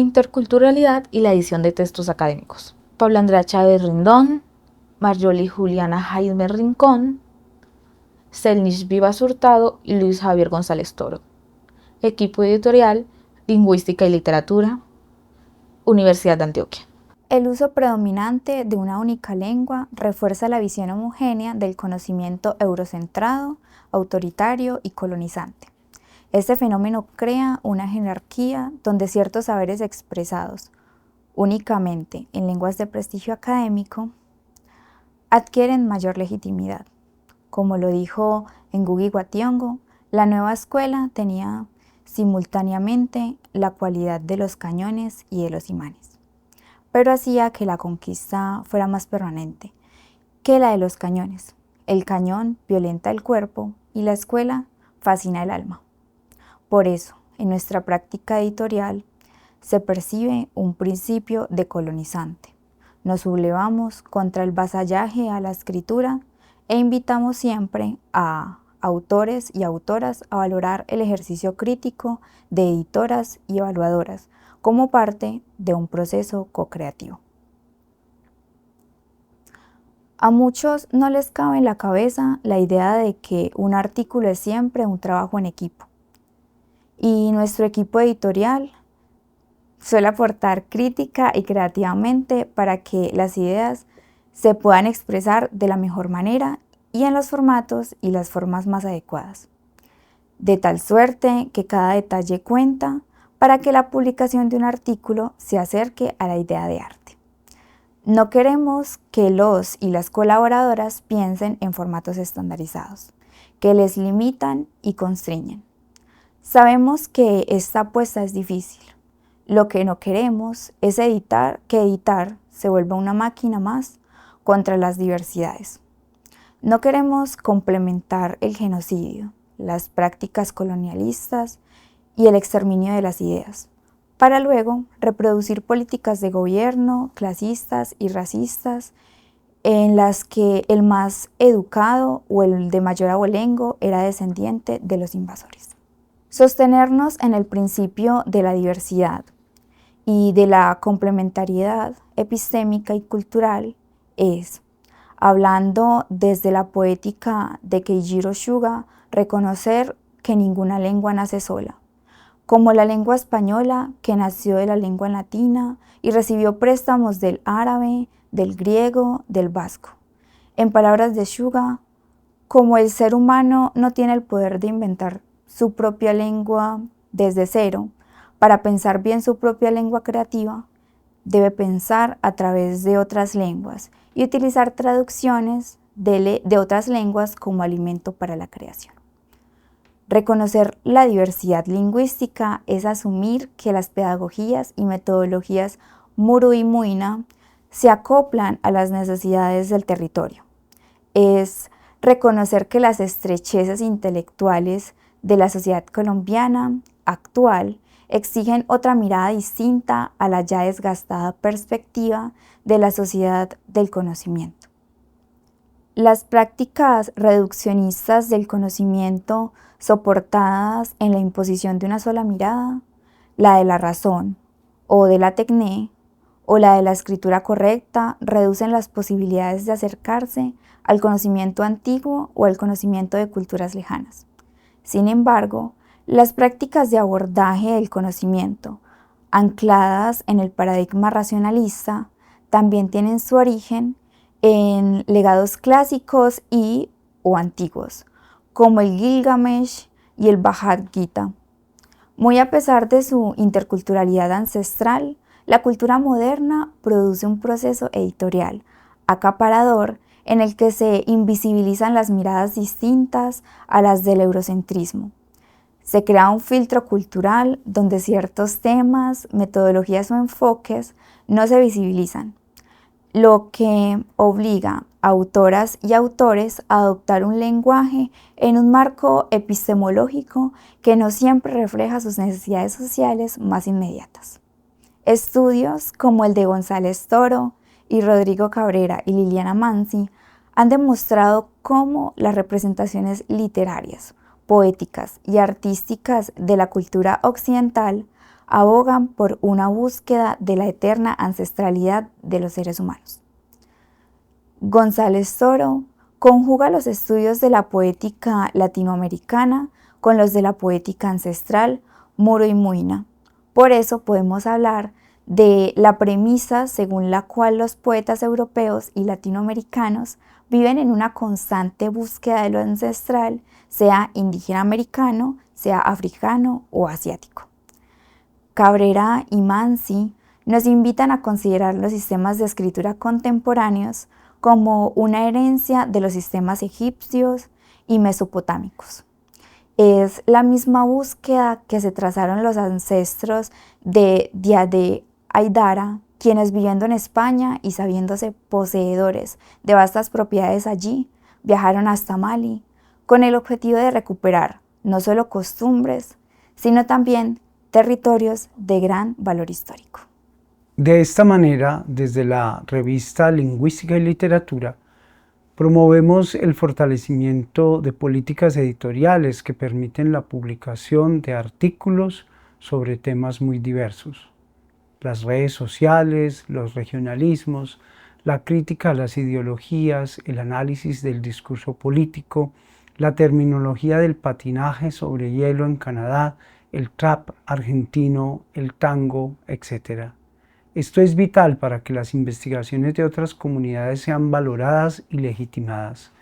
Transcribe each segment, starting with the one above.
Interculturalidad y la edición de textos académicos. Paula Andrea Chávez Rindón, Marjolie Juliana Jaime Rincón, Selnish Vivas Hurtado y Luis Javier González Toro. Equipo editorial, Lingüística y Literatura, Universidad de Antioquia. El uso predominante de una única lengua refuerza la visión homogénea del conocimiento eurocentrado, autoritario y colonizante. Este fenómeno crea una jerarquía donde ciertos saberes expresados únicamente en lenguas de prestigio académico adquieren mayor legitimidad. Como lo dijo Ngugi wa Thiong'o, la nueva escuela tenía simultáneamente la cualidad de los cañones y de los imanes, pero hacía que la conquista fuera más permanente que la de los cañones. El cañón violenta el cuerpo y la escuela fascina el alma. Por eso, en nuestra práctica editorial se percibe un principio decolonizante. Nos sublevamos contra el vasallaje a la escritura e invitamos siempre a autores y autoras a valorar el ejercicio crítico de editoras y evaluadoras como parte de un proceso co-creativo. A muchos no les cabe en la cabeza la idea de que un artículo es siempre un trabajo en equipo. Y nuestro equipo editorial suele aportar crítica y creativamente para que las ideas se puedan expresar de la mejor manera y en los formatos y las formas más adecuadas. De tal suerte que cada detalle cuenta para que la publicación de un artículo se acerque a la idea de arte. No queremos que los y las colaboradoras piensen en formatos estandarizados, que les limitan y constriñen. Sabemos que esta apuesta es difícil. Lo que no queremos es que editar se vuelva una máquina más contra las diversidades. No queremos complementar el genocidio, las prácticas colonialistas y el exterminio de las ideas, para luego reproducir políticas de gobierno clasistas y racistas en las que el más educado o el de mayor abolengo era descendiente de los invasores. Sostenernos en el principio de la diversidad y de la complementariedad epistémica y cultural es, hablando desde la poética de Keijiro Shuga, reconocer que ninguna lengua nace sola, como la lengua española que nació de la lengua latina y recibió préstamos del árabe, del griego, del vasco. En palabras de Shuga, como el ser humano no tiene el poder de inventar su propia lengua desde cero, para pensar bien su propia lengua creativa, debe pensar a través de otras lenguas y utilizar traducciones de otras lenguas como alimento para la creación. Reconocer la diversidad lingüística es asumir que las pedagogías y metodologías Muru y Muina se acoplan a las necesidades del territorio. Es reconocer que las estrechezas intelectuales de la sociedad colombiana actual exigen otra mirada distinta a la ya desgastada perspectiva de la sociedad del conocimiento. Las prácticas reduccionistas del conocimiento soportadas en la imposición de una sola mirada, la de la razón o de la tecné o la de la escritura correcta, reducen las posibilidades de acercarse al conocimiento antiguo o al conocimiento de culturas lejanas. Sin embargo, las prácticas de abordaje del conocimiento, ancladas en el paradigma racionalista, también tienen su origen en legados clásicos o antiguos, como el Gilgamesh y el Bhagavad Gita. Muy a pesar de su interculturalidad ancestral, la cultura moderna produce un proceso editorial acaparador en el que se invisibilizan las miradas distintas a las del eurocentrismo. Se crea un filtro cultural donde ciertos temas, metodologías o enfoques no se visibilizan, lo que obliga a autoras y autores a adoptar un lenguaje en un marco epistemológico que no siempre refleja sus necesidades sociales más inmediatas. Estudios como el de González Toro y Rodrigo Cabrera y Liliana Manzi han demostrado cómo las representaciones literarias, poéticas y artísticas de la cultura occidental abogan por una búsqueda de la eterna ancestralidad de los seres humanos. González Toro conjuga los estudios de la poética latinoamericana con los de la poética ancestral moro y muina. Por eso podemos hablar de la premisa según la cual los poetas europeos y latinoamericanos viven en una constante búsqueda de lo ancestral, sea indígena americano, sea africano o asiático. Cabrera y Mansi nos invitan a considerar los sistemas de escritura contemporáneos como una herencia de los sistemas egipcios y mesopotámicos. Es la misma búsqueda que se trazaron los ancestros de Diade Aydara, quienes viviendo en España y sabiéndose poseedores de vastas propiedades allí, viajaron hasta Mali con el objetivo de recuperar no solo costumbres, sino también territorios de gran valor histórico. De esta manera, desde la revista Lingüística y Literatura, promovemos el fortalecimiento de políticas editoriales que permiten la publicación de artículos sobre temas muy diversos. Las redes sociales, los regionalismos, la crítica a las ideologías, el análisis del discurso político, la terminología del patinaje sobre hielo en Canadá, el trap argentino, el tango, etc. Esto es vital para que las investigaciones de otras comunidades sean valoradas y legitimadas.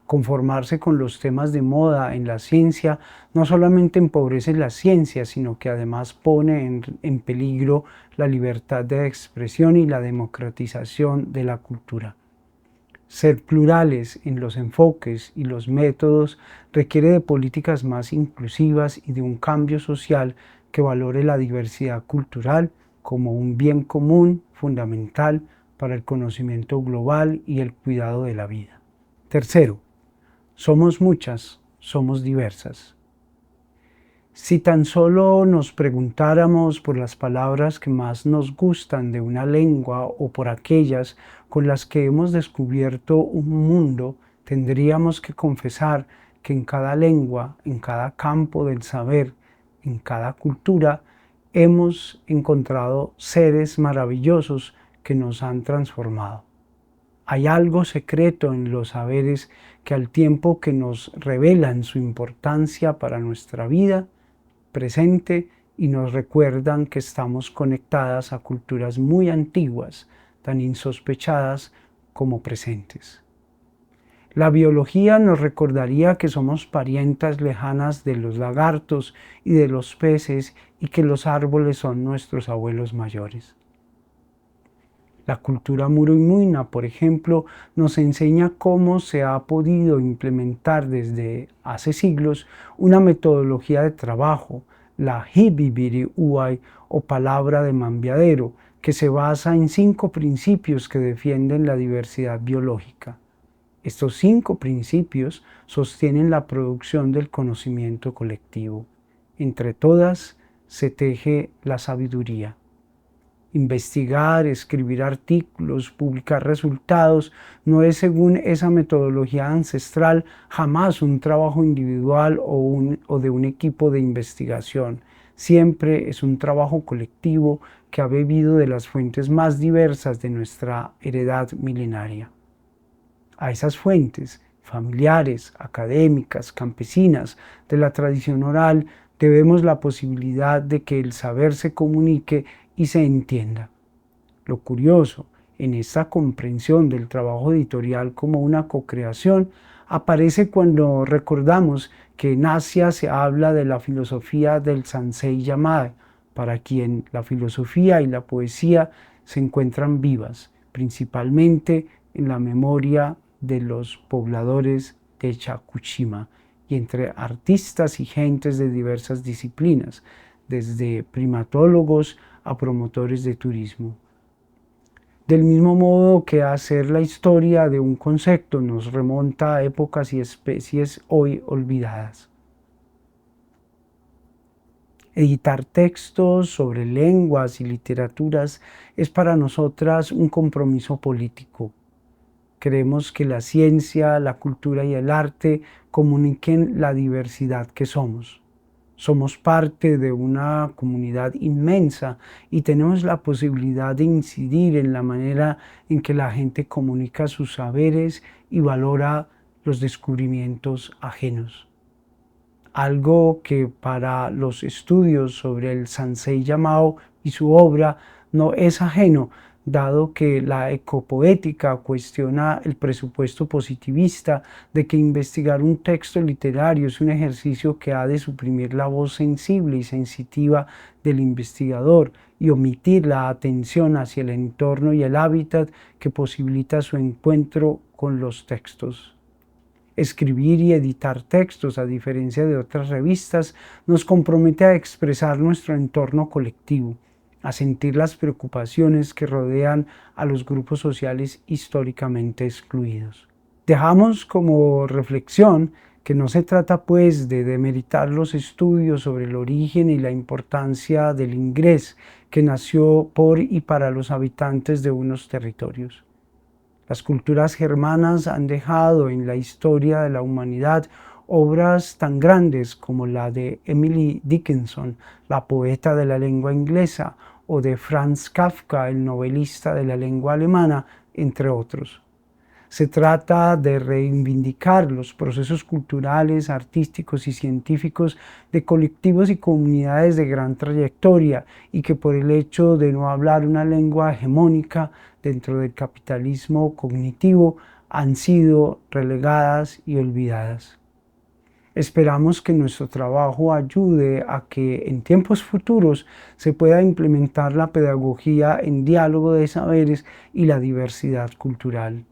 Conformarse con los temas de moda en la ciencia no solamente empobrece la ciencia, sino que además pone en peligro la libertad de expresión y la democratización de la cultura. Ser plurales en los enfoques y los métodos requiere de políticas más inclusivas y de un cambio social que valore la diversidad cultural como un bien común fundamental para el conocimiento global y el cuidado de la vida. Tercero, somos muchas, somos diversas. Si tan solo nos preguntáramos por las palabras que más nos gustan de una lengua o por aquellas con las que hemos descubierto un mundo, tendríamos que confesar que en cada lengua, en cada campo del saber, en cada cultura, hemos encontrado seres maravillosos que nos han transformado. Hay algo secreto en los saberes que al tiempo que nos revelan su importancia para nuestra vida presente y nos recuerdan que estamos conectadas a culturas muy antiguas, tan insospechadas como presentes. La biología nos recordaría que somos parientas lejanas de los lagartos y de los peces y que los árboles son nuestros abuelos mayores. La cultura muro y muina, por ejemplo, nos enseña cómo se ha podido implementar desde hace siglos una metodología de trabajo, la Hibibiri Uay o palabra de mambiadero, que se basa en 5 principios que defienden la diversidad biológica. Estos 5 principios sostienen la producción del conocimiento colectivo. Entre todas se teje la sabiduría. Investigar, escribir artículos, publicar resultados, no es según esa metodología ancestral jamás un trabajo individual o de un equipo de investigación. Siempre es un trabajo colectivo que ha bebido de las fuentes más diversas de nuestra heredad milenaria. A esas fuentes familiares, académicas, campesinas, de la tradición oral, debemos la posibilidad de que el saber se comunique y se entienda. Lo curioso, en esta comprensión del trabajo editorial como una cocreación, aparece cuando recordamos que en Asia se habla de la filosofía del Sansei Yamada, para quien la filosofía y la poesía se encuentran vivas, principalmente en la memoria de los pobladores de Yakushima y entre artistas y gentes de diversas disciplinas, desde primatólogos a promotores de turismo. Del mismo modo que hacer la historia de un concepto nos remonta a épocas y especies hoy olvidadas. Editar textos sobre lenguas y literaturas es para nosotras un compromiso político. Queremos que la ciencia, la cultura y el arte comuniquen la diversidad que somos. Somos parte de una comunidad inmensa y tenemos la posibilidad de incidir en la manera en que la gente comunica sus saberes y valora los descubrimientos ajenos. Algo que para los estudios sobre el Sansei Yamao y su obra no es ajeno, dado que la ecopoética cuestiona el presupuesto positivista de que investigar un texto literario es un ejercicio que ha de suprimir la voz sensible y sensitiva del investigador y omitir la atención hacia el entorno y el hábitat que posibilita su encuentro con los textos. Escribir y editar textos, a diferencia de otras revistas, nos compromete a expresar nuestro entorno colectivo, a sentir las preocupaciones que rodean a los grupos sociales históricamente excluidos. Dejamos como reflexión que no se trata pues de demeritar los estudios sobre el origen y la importancia del inglés que nació por y para los habitantes de unos territorios. Las culturas germanas han dejado en la historia de la humanidad obras tan grandes como la de Emily Dickinson, la poeta de la lengua inglesa, o de Franz Kafka, el novelista de la lengua alemana, entre otros. Se trata de reivindicar los procesos culturales, artísticos y científicos de colectivos y comunidades de gran trayectoria y que por el hecho de no hablar una lengua hegemónica dentro del capitalismo cognitivo han sido relegadas y olvidadas. Esperamos que nuestro trabajo ayude a que en tiempos futuros se pueda implementar la pedagogía en diálogo de saberes y la diversidad cultural.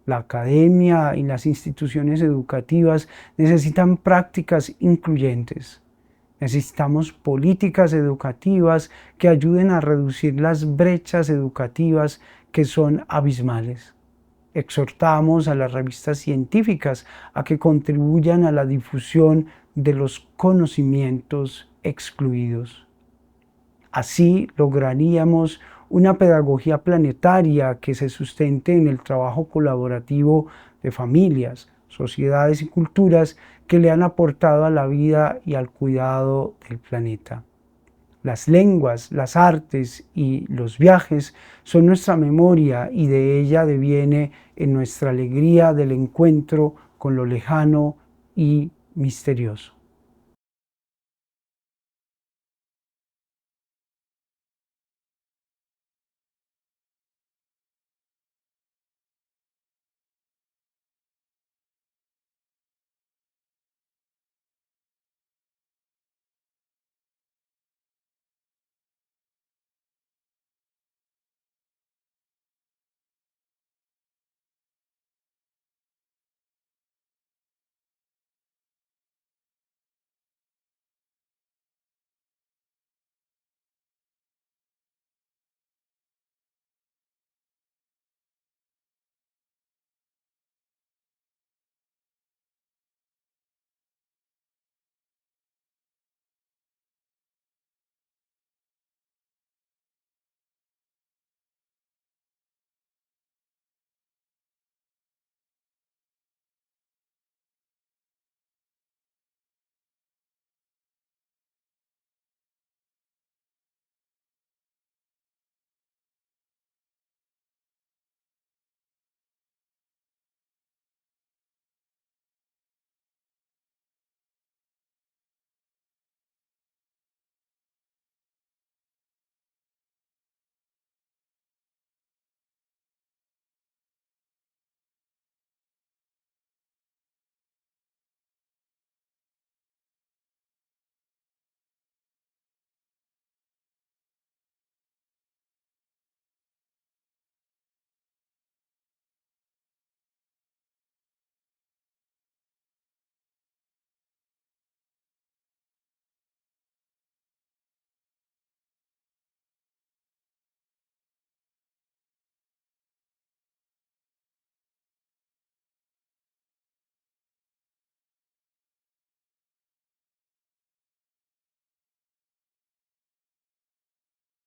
La academia y las instituciones educativas necesitan prácticas incluyentes. Necesitamos políticas educativas que ayuden a reducir las brechas educativas que son abismales. Exhortamos a las revistas científicas a que contribuyan a la difusión de los conocimientos excluidos. Así lograríamos una pedagogía planetaria que se sustente en el trabajo colaborativo de familias, sociedades y culturas que le han aportado a la vida y al cuidado del planeta. Las lenguas, las artes y los viajes son nuestra memoria y de ella deviene en nuestra alegría del encuentro con lo lejano y misterioso.